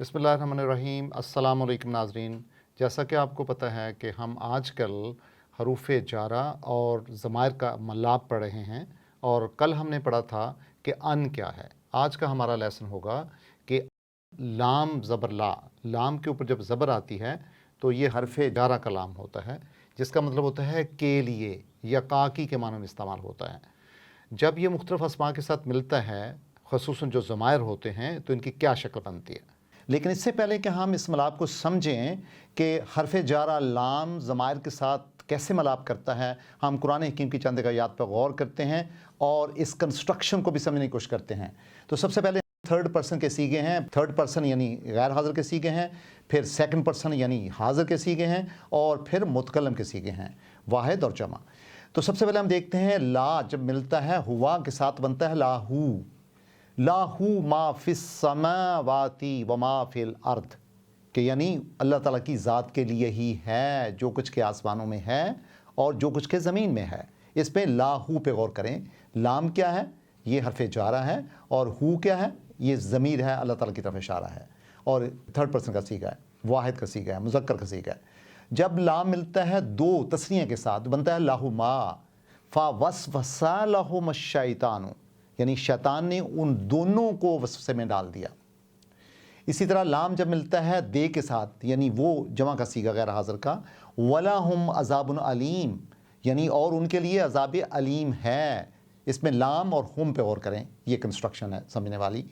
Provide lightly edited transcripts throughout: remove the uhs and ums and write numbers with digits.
बिस्मिल्लाहिर्रहमानिर्रहीम। अस्सलाम वालेकुम नाज़रीन। जैसा कि आपको पता है कि हम आजकल हरूफ़ जारा और ज़मायर का मलाब पढ़ रहे हैं और कल हमने पढ़ा था कि अन क्या है। आज का हमारा लेसन होगा कि लाम ज़बर ला, लाम के ऊपर जब ज़बर आती है तो ये हरफ़ जारा का लाम होता है, जिसका मतलब होता है के लिए या काकी के मानो में इस्तेमाल होता है। जब ये मुख्तलिफ़ अस्मा के साथ मिलता है, ख़ुसूसन जो ज़मायर होते हैं, तो इनकी क्या शक्ल बनती है। लेकिन इससे पहले कि हम इस मलाब को समझें कि हरफ जारा लाम ज़मायर के साथ कैसे मलाब करता है, हम कुरान हकीम की चंद आयात पर गौर करते हैं और इस कंस्ट्रक्शन को भी समझने की कोशिश करते हैं। तो सबसे पहले थर्ड पर्सन के सीगे हैं, थर्ड पर्सन यानी गैर हाज़िर के सीगे हैं, फिर सेकंड पर्सन यानी हाज़िर के सीगे हैं और फिर मुतकल्लम के सीगे हैं, वाहिद और जमा। तो सबसे पहले हम देखते हैं ला जब मिलता है हुआ के साथ बनता है लाहू, लाहू मा फिस समावाती व मा फिल अर्द, कि यानी अल्लाह ताला की ज़ात के लिए ही है जो कुछ के आसमानों में है और जो कुछ के ज़मीन में है। इस पे लाहू पे गौर करें। लाम क्या है? ये हरफ जारा है और हू क्या है? ये ज़मीर है, अल्लाह ताला की तरफ इशारा है और थर्ड पर्सन का सीगा है, वाहिद का सीगा है, मुज़क्कर का सीगा है। जब लाम मिलता है दो तस्निया के साथ बनता है लाहू मा, फ़ा वसवसा लहुम शैतानु, यानी शैतान ने उन दोनों को वसवसे में डाल दिया। इसी तरह लाम जब मिलता है दे के साथ, यानी वो जमा का सीगा गैर हाज़िर का, वलाहुम अज़ाबुन अलीम, यानी और उनके लिए अज़ाब अलीम है। इसमें लाम और हुम पे गौर करें, ये कंस्ट्रक्शन है समझने वाली।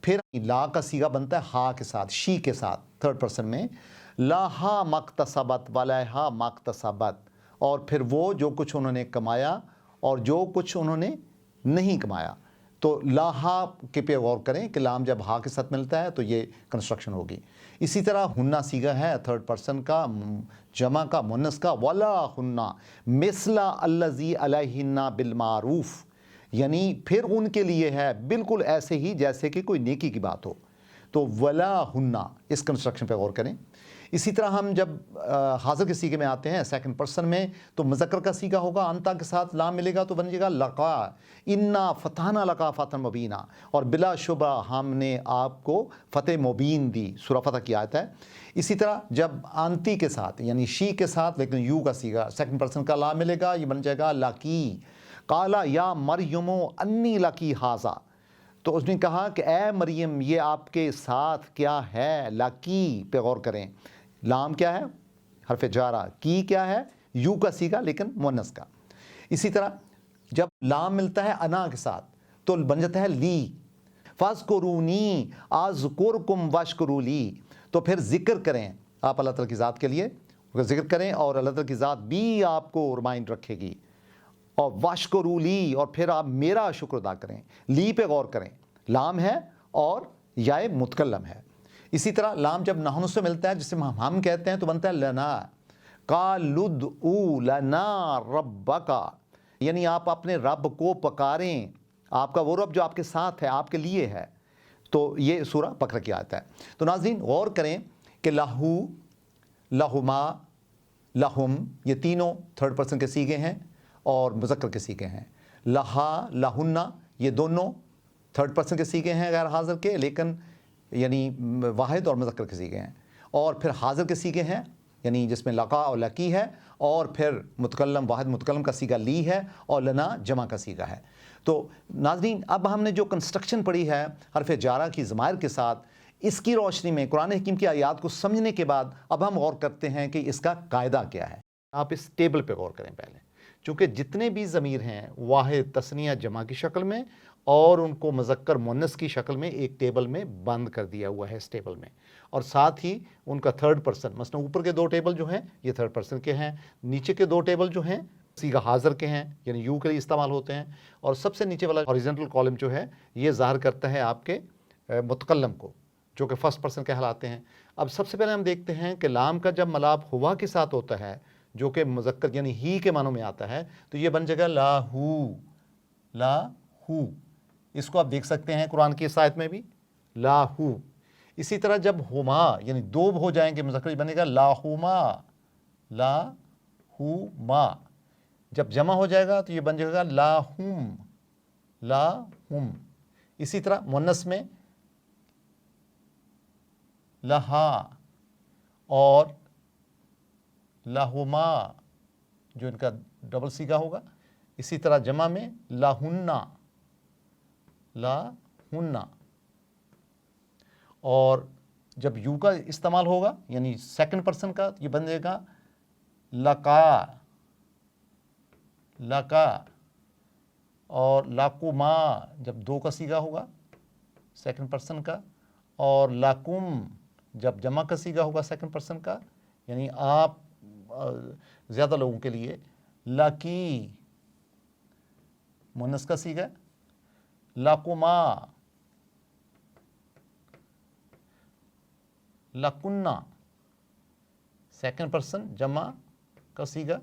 फिर ला का सीगा बनता है हा के साथ, शी के साथ, थर्ड पर्सन में, लाहा मक्तसबत वलहा मक्तसबत, और फिर वो जो कुछ उन्होंने कमाया और जो कुछ उन्होंने नहीं कमाया। तो लाहा के पे गौर करें कि लाम जब हा के साथ मिलता है तो ये कंस्ट्रक्शन होगी। इसी तरह हुन्ना सीगा है थर्ड पर्सन का, जमा का, मुन्नस का, वला हुन्ना मिसला अल्लज़ी अलैहिन्ना बिल मारूफ, यानी फिर उनके लिए है बिल्कुल ऐसे ही जैसे कि कोई नेकी की बात हो। तो वला हुन्ना, इस कंस्ट्रक्शन पे गौर करें। इसी तरह हम जब हाज़िर के सीगे में आते हैं सेकंड पर्सन में, तो मुज़क्कर का सीगा होगा, अंता के साथ लाम मिलेगा तो बन जाएगा लका, इन्ना फ़ताना लका फ़तन मुबीना, और बिलाशुबा हमने आपको फ़तेह मुबीन दी, सूरा फ़तह की आयत है। इसी तरह जब आंती के साथ यानी शी के साथ लेकिन यू का सीगा सेकंड पर्सन का लाम मिलेगा, ये बन जाएगा लाकी, काला या मरियमो अन्नी लकी हाजा, तो उसने कहा कि ए मरियम ये आपके साथ क्या है। लाकी पे गौर करें, लाम क्या है? हरफ जारा, की क्या है? यू का सीगा लेकिन मुन्नस का। इसी तरह जब लाम मिलता है अना के साथ तो बन जाता है ली, फ़ज़कुरूनी अज़कुरकुम वश्कुरूली, तो फिर जिक्र करें आप अल्लाह ताला की ज़ात के लिए, जिक्र करें और अल्लाह ताला की ज़ात भी आपको रिमाइंड रखेगी, और वश्कुरूली, और फिर आप मेरा शुक्र अदा करें। ली पे गौर करें, लाम है और याए मुतकल्लम है। इसी तरह लाम जब नहनु से मिलता है जिसे हम कहते हैं तो बनता है लना, कालुदउ लना रब्बका, यानी आप अपने रब को पकारें, आपका वो रब जो आपके साथ है, आपके लिए है। तो ये सूरा बकरा की आयत है। तो नाज़रीन गौर करें कि लाहू, लाहुमा, लाहुम, ये तीनों थर्ड पर्सन के सीगे हैं और मुज़क्कर के सीगे हैं। लहा, लाहुन्ना, ये दोनों थर्ड पर्सन के सीगे हैं गैर हाज़िर के, लेकिन यानी वाहिद और मुज़क्कर के सीगे हैं। और फिर हाज़िर के सीगे हैं यानी जिसमें लका और लकी है, और फिर मुतकल्लम, वाहिद मुतकल्लम का सीगा ली है, और लना जमा का सीगा है। तो नाज़रीन अब हमने जो कंस्ट्रक्शन पढ़ी है हरफ जारा की ज़मायर के साथ, इसकी रोशनी में कुरान हकीम की आयात को समझने के बाद अब हम गौर करते हैं कि इसका कायदा क्या है। आप इस टेबल पे गौर करें पहले, चूँकि जितने भी ज़मीर हैं वाहिद, तस्निया, जमा की शक्ल में और उनको मुज़क्कर मुन्नस की शक्ल में एक टेबल में बंद कर दिया हुआ है इस टेबल में, और साथ ही उनका थर्ड पर्सन, मसलन ऊपर के दो टेबल जो हैं ये थर्ड पर्सन के हैं, नीचे के दो टेबल जो हैं सीगा हाज़िर के हैं यानी यू के लिए इस्तेमाल होते हैं, और सबसे नीचे वाला हॉरिजॉन्टल कॉलम जो है ये ज़ाहिर करता है आपके मुतकल्लम को, जो कि फर्स्ट पर्सन कहलाते हैं। अब सबसे पहले हम देखते हैं कि लाम का जब मलाब हुआ के साथ होता है जो कि मुज़क्कर यानी ही के मानों में आता है, तो ये बन जाएगा लाहू, लाहू। इसको आप देख सकते हैं कुरान की इस आयत में भी, लाहू। इसी तरह जब हुमा यानी दो हो जाएंगे मुज़क्कर बनेगा लाहुमा, लाहुमा। जब जमा हो जाएगा तो ये बन जाएगा लाहुम, लाहुम। इसी तरह मुन्नस में लहा और लाहुमा जो इनका डबल सीगा होगा। इसी तरह जमा में लाहुन्ना, लाहुन्ना। और जब यू का इस्तेमाल होगा यानी सेकंड पर्सन का, ये बनेगा लका, लका। और लाकुमा जब दो का सीगा होगा सेकंड पर्सन का, और लाकुम जब जमा का सीगा होगा सेकंड पर्सन का, यानी आप ज़्यादा लोगों के लिए। लाकी मुन्नस का सीगा, लाकुमा, लकुन्ना सेकंड पर्सन जमा का सीगा।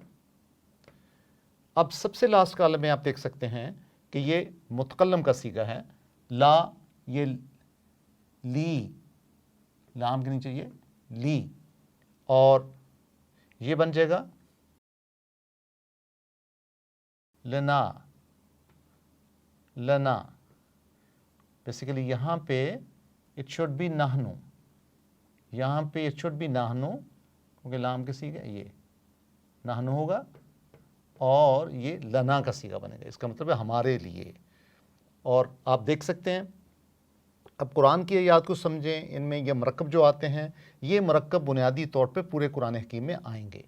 अब सबसे लास्ट कॉलम में आप देख सकते हैं कि ये मुतकल्लम का सीगा है। ला, ये ली, लाम के नीचे ये ली, और ये बन जाएगा लना, लना। बेसिकली यहाँ पे इट शुड बी नाहनु, यहाँ पे इट शुड बी नाहनु, क्योंकि लाम के सीगा ये नाहनु होगा, और ये लना का सीगा बनेगा। इसका मतलब है हमारे लिए। और आप देख सकते हैं, अब कुरान की आयत को समझें, इनमें ये मरकब जो आते हैं, ये मरकब बुनियादी तौर पे पूरे कुरान हकीम में आएंगे।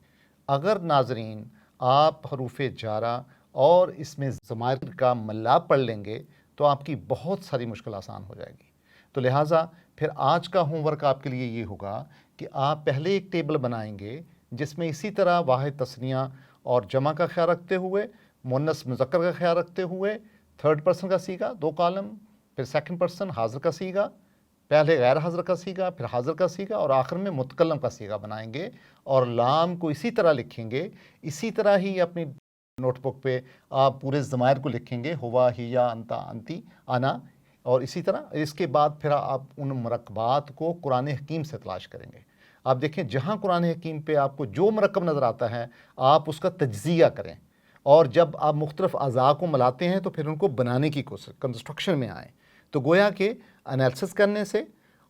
अगर नाजरीन आप हरूफ जारा और इसमें ज़माइर का मल्लाब पढ़ लेंगे तो आपकी बहुत सारी मुश्किल आसान हो जाएगी। तो लिहाजा फिर आज का होमवर्क आपके लिए ये होगा कि आप पहले एक टेबल बनाएंगे जिसमें इसी तरह वाहिद तस्निया और जमा का ख्याल रखते हुए, मुन्नस मुज़क्कर का ख्याल रखते हुए, थर्ड पर्सन का सीगा 2 कॉलम, फिर सेकंड पर्सन हाज़िर का सीगा, पहले गैर हाज़िर का सीगा, फिर हाज़िर का सीगा, और आखिर में मुतकल्लम का सीगा बनाएंगे। और लाम को इसी तरह लिखेंगे। इसी तरह ही अपनी नोटबुक पे आप पूरे ज़माइर को लिखेंगे, हुआ, हिया, अंता, अंती, आना। और इसी तरह इसके बाद फिर आप उन मरकबात को कुरान हकीम से तलाश करेंगे। आप देखें, जहाँ कुरान हकीम पे आपको जो मरकब नज़र आता है आप उसका तज्ज़िया करें, और जब आप मुख्तलिफ अज़ा को मिलाते हैं तो फिर उनको बनाने की कोशिश, कंस्ट्रक्शन में आएँ। तो गोया के एनालिसिस करने से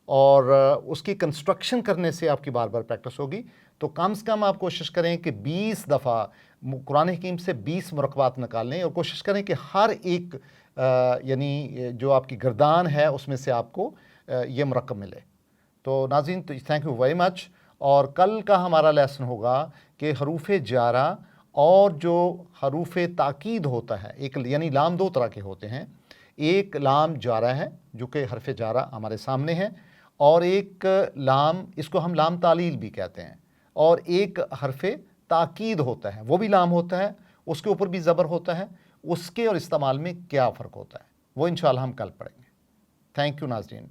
और उसकी कंस्ट्रक्शन करने से आपकी बार बार प्रैक्टिस होगी। तो कम से कम आप कोशिश करें कि 20 दफ़ा कुरान हकीम से 20 मुरकबात निकालें, और कोशिश करें कि हर एक यानी जो आपकी गर्दान है उसमें से आपको ये मुरकब मिले। तो नाज़रीन, तो थैंक यू वेरी मच। और कल का हमारा लेसन होगा कि हरूफ जारा और जो हरूफ ताकीद होता है, एक यानी लाम 2 तरह के होते हैं। एक लाम जारा है जो कि हरफ जारा हमारे सामने है, और एक लाम, इसको हम लाम तालील भी कहते हैं, और एक हरफ ताकीद होता है, वो भी लाम होता है, उसके ऊपर भी ज़बर होता है। उसके और इस्तेमाल में क्या फ़र्क होता है वो इंशाअल्लाह हम कल पढ़ेंगे। थैंक यू नाज़रीन।